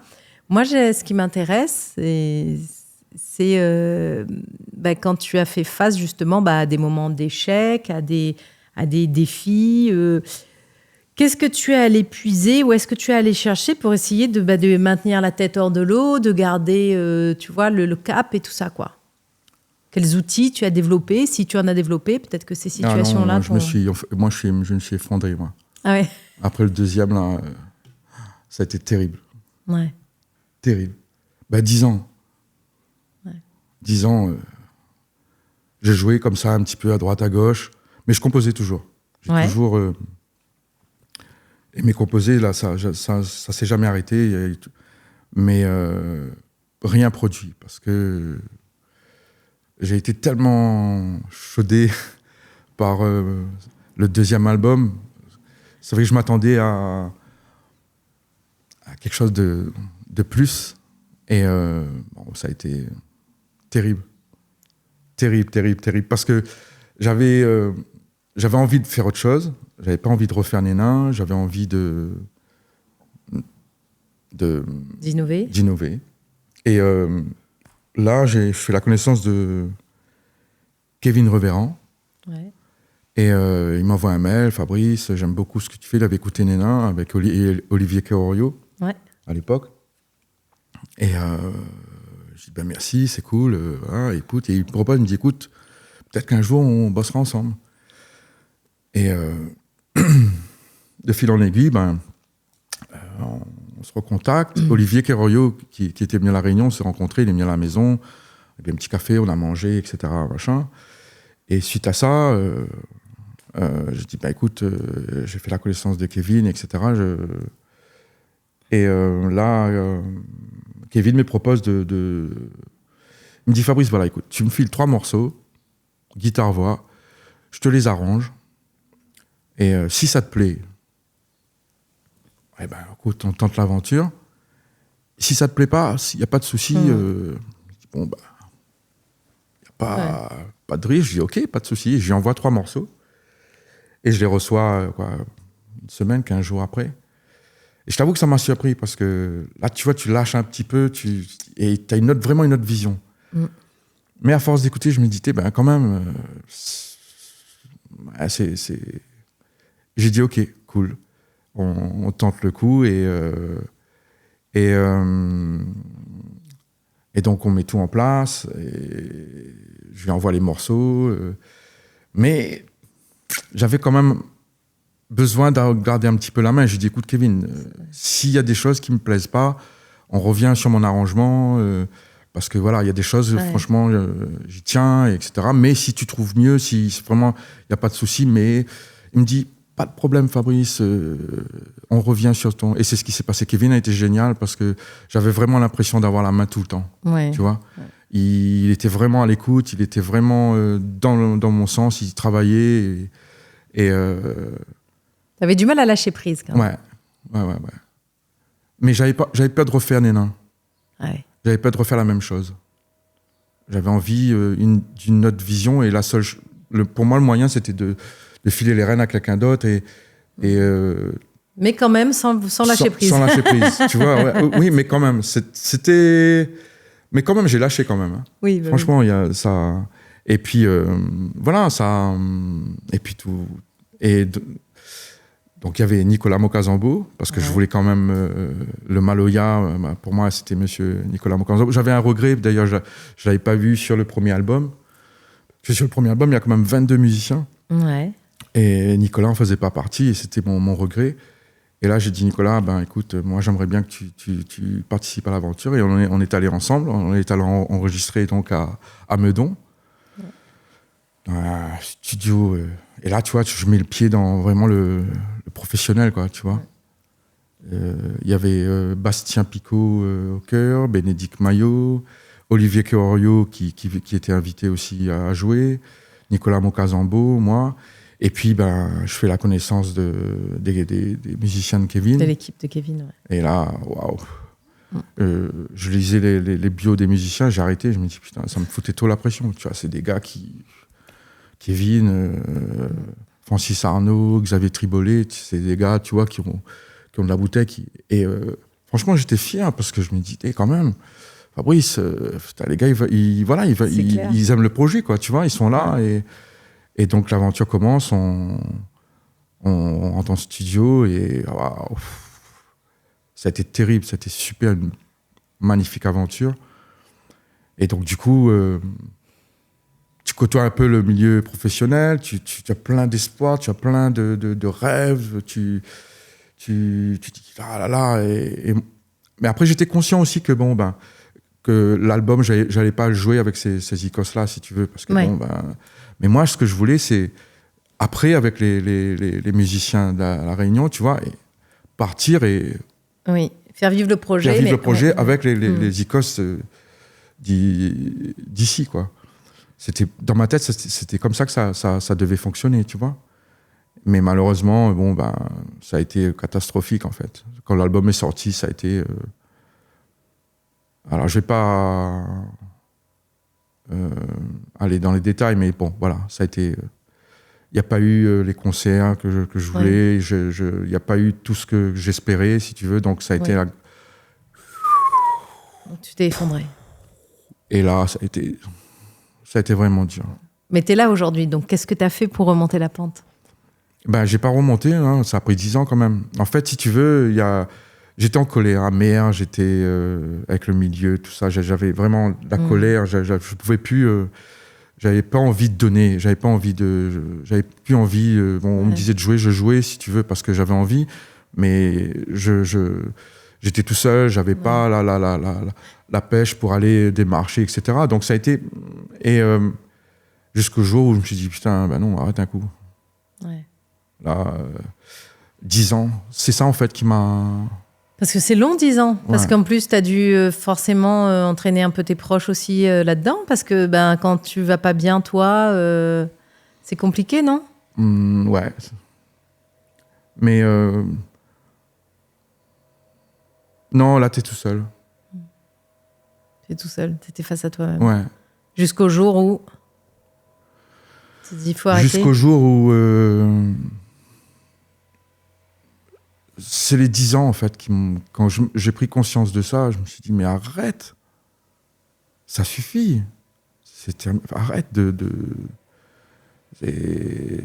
Moi, ce qui m'intéresse, c'est quand tu as fait face justement à des moments d'échec, à des défis... Qu'est-ce que tu es allé puiser? Où est-ce que tu es allé chercher pour essayer de maintenir la tête hors de l'eau, de garder, tu vois, le cap et tout ça, quoi? Quels outils tu as développés? Si tu en as développé, peut-être que ces situations-là... je me suis effondré, moi. Ah ouais? Après le deuxième, là, ça a été terrible. Ouais. Terrible. 10 ans. Ouais. 10 ans, j'ai joué comme ça, un petit peu à droite, à gauche, mais je composais toujours. J'ai toujours... Et mes composés, là, ça s'est jamais arrêté. Mais rien produit. Parce que j'ai été tellement chaudé par le deuxième album. C'est vrai que je m'attendais à quelque chose de plus. Et ça a été terrible. Terrible. Parce que j'avais envie de faire autre chose. J'avais pas envie de refaire Nénin, j'avais envie d'innover. Et là, j'ai fait la connaissance de Kevin Reverand. Ouais. Et il m'envoie un mail, Fabrice, j'aime beaucoup ce que tu fais. Il avait écouté Nénin avec Olivier Caorio à l'époque. Et je dis merci, c'est cool. Écoute, et il me propose, il me dit écoute, peut-être qu'un jour on bossera ensemble. Et de fil en aiguille, on se recontacte. Olivier Queroyo, qui était venu à La Réunion, on s'est rencontrés, il est venu à la maison, il y avait un petit café, on a mangé, etc. Machin. Et suite à ça, j'ai dit, écoute, j'ai fait la connaissance de Kevin, etc. Kevin me propose il me dit, Fabrice, voilà, écoute, tu me files 3 morceaux, guitare-voix, je te les arrange, et si ça te plaît, écoute, on tente l'aventure. Si ça te plaît pas, il n'y a pas de souci, il n'y a pas de risque. Je dis, ok, pas de souci, je lui envoie 3 morceaux, et je les reçois, une semaine, 15 jours après. Et je t'avoue que ça m'a surpris parce que là, tu vois, tu lâches un petit peu et tu as vraiment une autre vision. Mais à force d'écouter, je me disais, quand même, j'ai dit, ok, cool, on tente le coup et donc on met tout en place. Et je lui envoie les morceaux, mais j'avais quand même besoin de garder un petit peu la main. J'ai dit, écoute Kevin, s'il y a des choses qui me plaisent pas, on revient sur mon arrangement, parce que voilà, il y a des choses, franchement, j'y tiens, etc. Mais si tu trouves mieux, si vraiment, il n'y a pas de souci, mais il me dit, pas de problème Fabrice, on revient sur ton... Et c'est ce qui s'est passé. Kevin a été génial parce que j'avais vraiment l'impression d'avoir la main tout le temps, tu vois. Il était vraiment à l'écoute, il était vraiment dans mon sens, il travaillait et T'avais du mal à lâcher prise, quand même. Ouais. Mais j'avais peur de refaire les nains. J'avais peur de refaire la même chose. J'avais envie d'une autre vision et pour moi, le moyen, c'était de filer les rênes à quelqu'un d'autre mais quand même, sans lâcher prise. Sans lâcher prise, tu vois. Oui, mais quand même, mais quand même, j'ai lâché quand même. Hein. Oui, franchement, il y a ça. Et puis, voilà, ça... Et puis tout... Donc, il y avait Nicolas Mocazambo, parce que je voulais quand même... le Maloya, pour moi, c'était monsieur Nicolas Mocazambo. J'avais un regret, d'ailleurs, je ne l'avais pas vu sur le premier album. Parce que sur le premier album, il y a quand même 22 musiciens. Et Nicolas n'en faisait pas partie, et c'était mon regret. Et là, j'ai dit, Nicolas, écoute, moi, j'aimerais bien que tu participes à l'aventure. Et on est allés ensemble, on est allés enregistrer donc à Meudon. Dans un studio. Et là, tu vois, je mets le pied dans vraiment le professionnel, quoi, tu vois. Il y avait Bastien Picot au chœur, Bénédicte Maillot, Olivier Queroyo qui était invité aussi à jouer, Nicolas Mocazambo, moi. Et puis, je fais la connaissance des musiciens de Kevin. De l'équipe de Kevin, ouais. Et là, waouh. Je lisais les bios des musiciens, j'ai arrêté, je me dis, putain, ça me foutait trop la pression. Tu vois, c'est des gars Kevin, Francis Arnaud, Xavier Tribolet, c'est des gars, tu vois, qui ont de la bouteille. Franchement, j'étais fier parce que je me disais, quand même, Fabrice, les gars, ils aiment le projet, quoi, tu vois, ils sont là. Et donc, l'aventure commence, on rentre en studio et waouh, ça a été terrible, ça a été super, une magnifique aventure. Et donc, du coup, tu côtoies un peu le milieu professionnel, tu as plein d'espoir, tu as plein de rêves, tu dis, ah là là. Mais après, j'étais conscient aussi que, que l'album, j'allais pas le jouer avec ces icônes-là, si tu veux, parce que mais moi, ce que je voulais, c'est, après, avec les musiciens de la Réunion, tu vois, partir et... Oui, faire vivre le projet. Faire vivre le projet avec les icônes d'ici, quoi. Dans ma tête, c'était comme ça que ça devait fonctionner, tu vois. Mais malheureusement, ça a été catastrophique, en fait. Quand l'album est sorti, ça a été... Alors, je vais pas... aller dans les détails, mais bon, voilà, ça a été... Il n'y a pas eu les concerts que je voulais, il n'y a pas eu tout ce que j'espérais, si tu veux, donc ça a été... Donc, tu t'es effondré. Et là, ça a été vraiment dur. Mais tu es là aujourd'hui, donc qu'est-ce que tu as fait pour remonter la pente ? J'ai pas remonté, hein, ça a pris 10 ans quand même. En fait, si tu veux, j'étais en colère, amer, j'étais avec le milieu, tout ça. J'avais vraiment la colère, je pouvais plus... j'avais pas envie de donner, j'avais plus envie... on me disait de jouer, je jouais, si tu veux, parce que j'avais envie, mais j'étais tout seul, j'avais pas la pêche pour aller démarcher, etc. Donc ça a été... Et jusqu'au jour où je me suis dit, putain, ben non, arrête un coup. Ouais. Là, 10 ans, c'est ça en fait qui m'a... Parce que c'est long, 10 ans. Parce qu'en plus, tu as dû forcément entraîner un peu tes proches aussi là-dedans. Parce que quand tu vas pas bien, toi, c'est compliqué, non? Ouais. Mais non, là, t'es tout seul. T'es tout seul, t'étais face à toi-même. Ouais. Jusqu'au jour où... Tu te dis, il faut arrêter. Jusqu'au jour où... c'est les 10 ans, en fait, quand j'ai pris conscience de ça, je me suis dit, mais arrête. Ça suffit. Arrête de...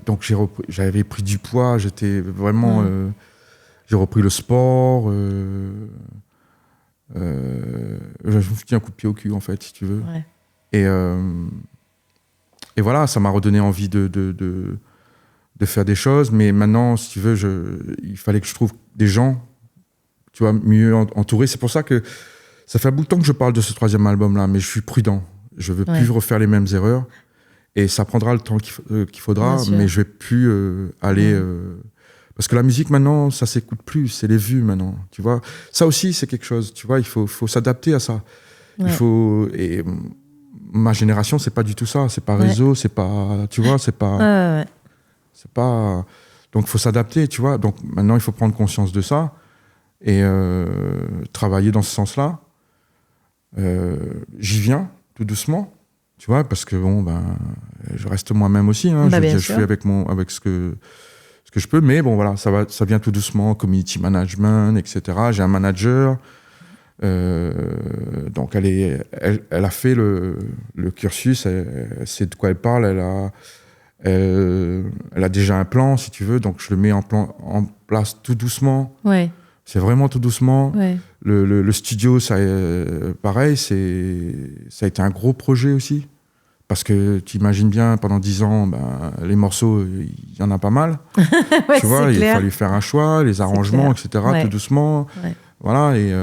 Donc j'avais pris du poids, j'étais vraiment... j'ai repris le sport. Je me suis dit un coup de pied au cul, en fait, si tu veux. Ouais. Et voilà, ça m'a redonné envie de faire des choses. Mais maintenant, si tu veux, il fallait que je trouve des gens, tu vois, mieux entourés. C'est pour ça que ça fait un bout de temps que je parle de ce 3e album-là, mais je suis prudent. Je veux plus refaire les mêmes erreurs. Et ça prendra le temps qu'il faudra, mais je vais plus aller... parce que la musique, maintenant, ça s'écoute plus. C'est les vues, maintenant. Tu vois, ça aussi, c'est quelque chose. Tu vois, il faut s'adapter à ça. Ouais. Et ma génération, c'est pas du tout ça. C'est pas réseau, c'est pas... Tu vois, c'est pas... C'est pas... Donc, il faut s'adapter, tu vois. Donc, maintenant, il faut prendre conscience de ça et travailler dans ce sens-là. J'y viens, tout doucement. Tu vois, parce que je reste moi-même aussi. Hein. Je fais avec ce que je peux, mais bon, voilà, ça vient tout doucement, community management, etc. J'ai un manager, donc elle a fait le cursus, elle sait de quoi elle parle, elle a déjà un plan, si tu veux, donc je le mets en place tout doucement. Ouais. C'est vraiment tout doucement. Ouais. Le studio, pareil, ça a été un gros projet aussi. Parce que tu imagines bien, pendant 10 ans, les morceaux, il y en a pas mal. Ouais, tu vois, il a fallu faire un choix, les arrangements, etc., tout doucement. Ouais. Voilà, et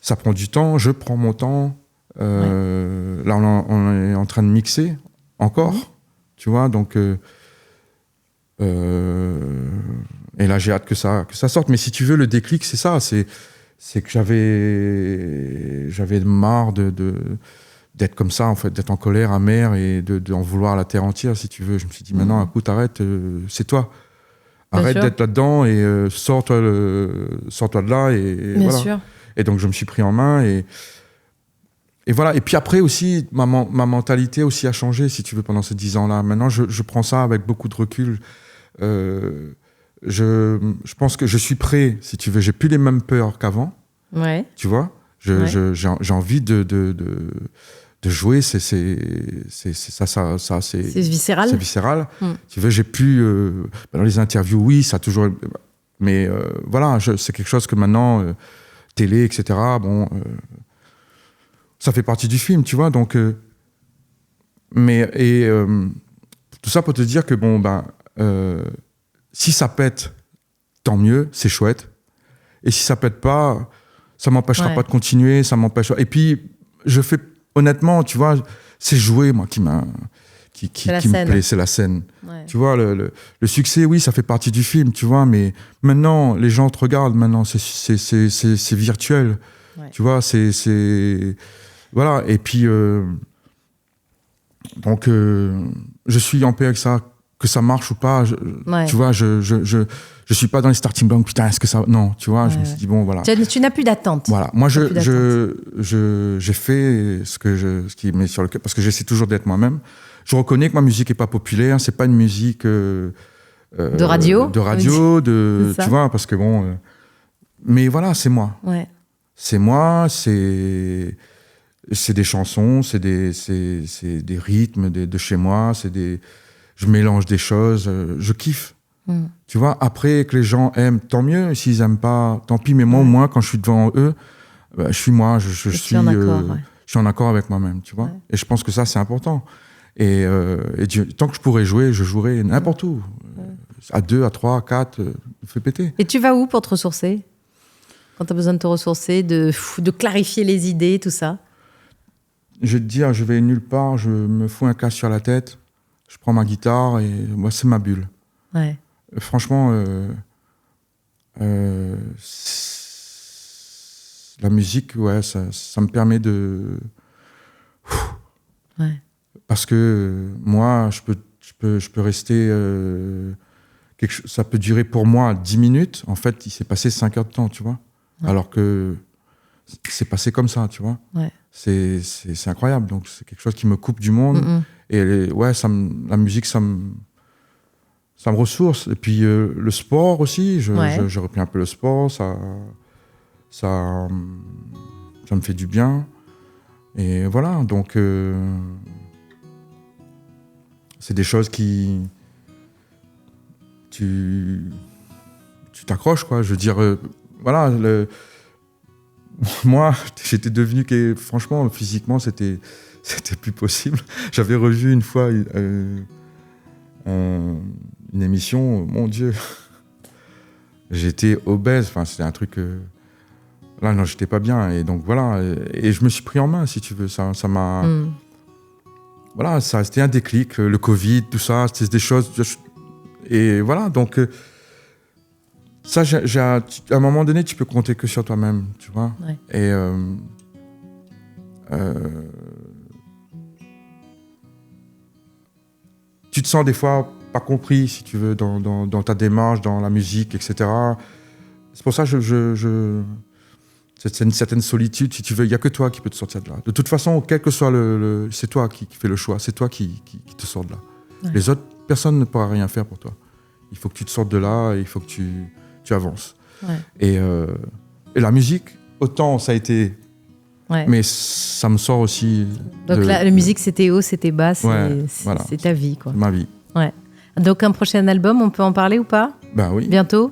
ça prend du temps, je prends mon temps. Là, on est en train de mixer encore, tu vois, donc... et là, j'ai hâte que ça sorte. Mais si tu veux, le déclic, c'est ça. C'est que j'avais marre d'être comme ça, en fait, d'être en colère, amer et d'en vouloir la terre entière, si tu veux. Je me suis dit, maintenant, écoute, arrête, c'est toi. Arrête d'être là-dedans et sors-toi de là. Et Bien voilà. sûr. Et donc, je me suis pris en main et voilà. Et puis après aussi, ma mentalité aussi a changé, si tu veux, pendant ces 10 ans-là. Maintenant, je prends ça avec beaucoup de recul. Je pense que je suis prêt, si tu veux. J'ai plus les mêmes peurs qu'avant. Ouais. Tu vois, j'ai envie de jouer. C'est ça. C'est viscéral. C'est viscéral. Tu veux, j'ai plus dans les interviews, oui, ça a toujours. Mais voilà, c'est quelque chose que maintenant, télé, etc. Bon, ça fait partie du film, tu vois. Donc, tout ça pour te dire que si ça pète, tant mieux, c'est chouette. Et si ça pète pas, ça m'empêchera pas de continuer, ça m'empêche. Et puis, je fais honnêtement, tu vois, c'est jouer, moi, qui me plaît, c'est la scène. Ouais. Tu vois, le succès, oui, ça fait partie du film, tu vois, mais maintenant, les gens te regardent, maintenant, c'est virtuel. Ouais. Tu vois, voilà, et puis, donc, je suis en paix avec ça. Que ça marche ou pas, tu vois, je suis pas dans les starting blocks, putain, est-ce que ça... Non, tu vois, je me suis dit, bon, voilà. Tu n'as plus d'attente. Voilà, moi, j'ai fait ce qui met sur le cœur, parce que j'essaie toujours d'être moi-même. Je reconnais que ma musique est pas populaire, c'est pas une musique... de radio. Tu vois, parce que bon... mais voilà, c'est moi. Ouais. C'est moi, c'est des chansons, c'est des rythmes de chez moi, je mélange des choses, je kiffe. Tu vois, après que les gens aiment, tant mieux. S'ils aiment pas, tant pis. Mais moi, au moins, quand je suis devant eux, je suis moi. Je suis en accord avec moi-même, tu vois. Ouais. Et je pense que ça, c'est important. Et tant que je pourrais jouer, je jouerai n'importe où. À 2, à 3, à 4, me fait péter. Et tu vas où pour te ressourcer ? Quand tu as besoin de te ressourcer, de clarifier les idées, tout ça? Je vais te dire, je vais nulle part, je me fous un casque sur la tête, je prends ma guitare et moi, c'est ma bulle. Ouais. Franchement, la musique, ouais, ça me permet de... Ouais. Parce que moi, je peux rester... ça peut durer pour moi 10 minutes. En fait, il s'est passé 5 heures de temps, tu vois. Ouais. Alors que c'est passé comme ça, tu vois. Ouais. C'est incroyable. Donc, c'est quelque chose qui me coupe du monde. Et ouais, la musique, ça me ressource. Et puis, le sport aussi. Je repris un peu le sport. Ça me fait du bien. Et voilà. Donc, c'est des choses qui... Tu t'accroches, quoi. Je veux dire, voilà, moi, j'étais devenu franchement, physiquement, c'était plus possible. J'avais revu une fois une émission, mon Dieu, j'étais obèse. Enfin, c'était un truc. Là, non, j'étais pas bien. Et donc voilà, et je me suis pris en main, si tu veux. Ça m'a. Voilà, ça, c'était un déclic. Le Covid, tout ça, c'était des choses. Et voilà, donc ça, à un moment donné, tu peux compter que sur toi-même, tu vois. Ouais. Et tu te sens des fois pas compris, si tu veux, dans ta démarche, dans la musique, etc. C'est pour ça que c'est une certaine solitude, si tu veux. Il n'y a que toi qui peux te sortir de là. De toute façon, quel que soit c'est toi qui fais le choix, c'est toi qui te sors de là. Ouais. Les autres, personne ne pourra rien faire pour toi. Il faut que tu te sortes de là et il faut que tu avances. Ouais. Et la musique, autant ça a été... Ouais. Mais ça me sort aussi... Donc la musique, c'était haut, c'était bas, c'est ta vie, quoi. Ma vie. Ouais. Donc un prochain album, on peut en parler ou pas? Ben oui. Bientôt?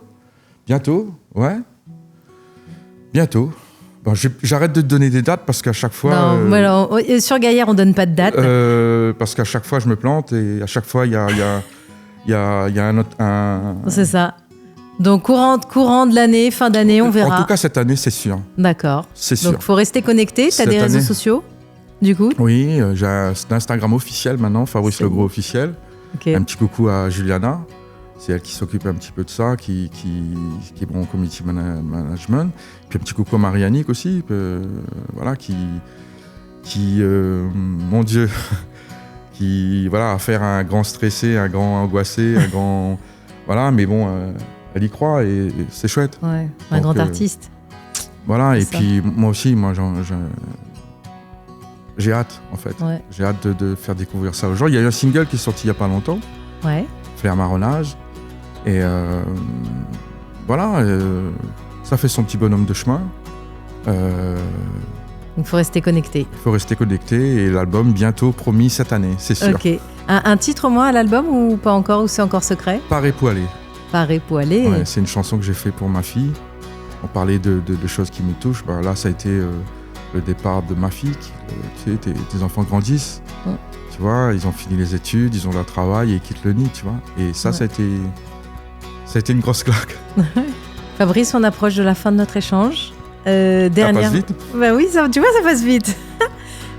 Bientôt, ouais. Bientôt. Bon, j'arrête de te donner des dates parce qu'à chaque fois... Non, alors, sur Gaillard, on ne donne pas de date. Parce qu'à chaque fois, je me plante et à chaque fois, il y a un autre... C'est ça. Donc, courant de l'année, fin d'année, on verra. En tout cas, cette année, c'est sûr. D'accord. C'est sûr. Donc, il faut rester connecté. Tu as des réseaux sociaux, du coup? Oui, j'ai un Instagram officiel maintenant, Fabrice Legros officiel. Okay. Un petit coucou à Juliana. C'est elle qui s'occupe un petit peu de ça, qui est bon en community management. Puis un petit coucou à Marie-Annick aussi, voilà, qui mon Dieu, qui voilà, à faire un grand stressé, un grand angoissé, un grand... Voilà, mais bon, elle y croit et c'est chouette. Ouais, un grand artiste. Voilà, et puis moi aussi, j'ai hâte, en fait. Ouais. J'ai hâte de faire découvrir ça aux gens. Il y a eu un single qui est sorti il n'y a pas longtemps. Ouais. Flair Marronnage. Et voilà, ça fait son petit bonhomme de chemin. Il faut rester connecté. Il faut rester connecté et l'album bientôt promis cette année, c'est sûr. Ok. Un titre au moins à l'album ou pas encore, ou c'est encore secret? Paré Poilé. Paré Poilé. Ouais, c'est une chanson que j'ai faite pour ma fille. On parlait de choses qui me touchent. Ben là, ça a été le départ de ma fille. Tu sais, tes enfants grandissent. Ouais. Tu vois, ils ont fini les études, ils ont leur travail et ils quittent le nid, tu vois. Et ça, ouais. ça a été une grosse claque. Fabrice, on approche de la fin de notre échange. Ça passe vite. Bah oui, tu vois, ça passe vite.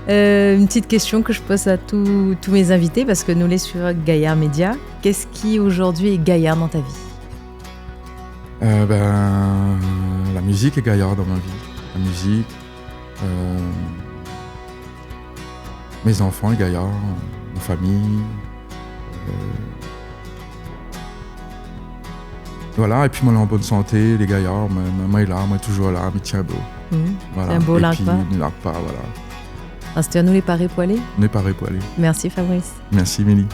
Une petite question que je pose à tous mes invités, parce que nous les sur Gaillard Média. Qu'est-ce qui aujourd'hui est Gaillard dans ta vie? La musique est Gaillard dans ma vie. La musique, mes enfants est Gaillard, ma famille. Voilà, et puis moi, là, en bonne santé, les Gaillards, moi, est là, moi, toujours là, mais tiens, beau. Voilà. C'est un beau largue pas. Ne largue pas, voilà. C'était à nous les Parés Poilés. Les Parés Poilés. Merci Fabrice. Merci Mélie.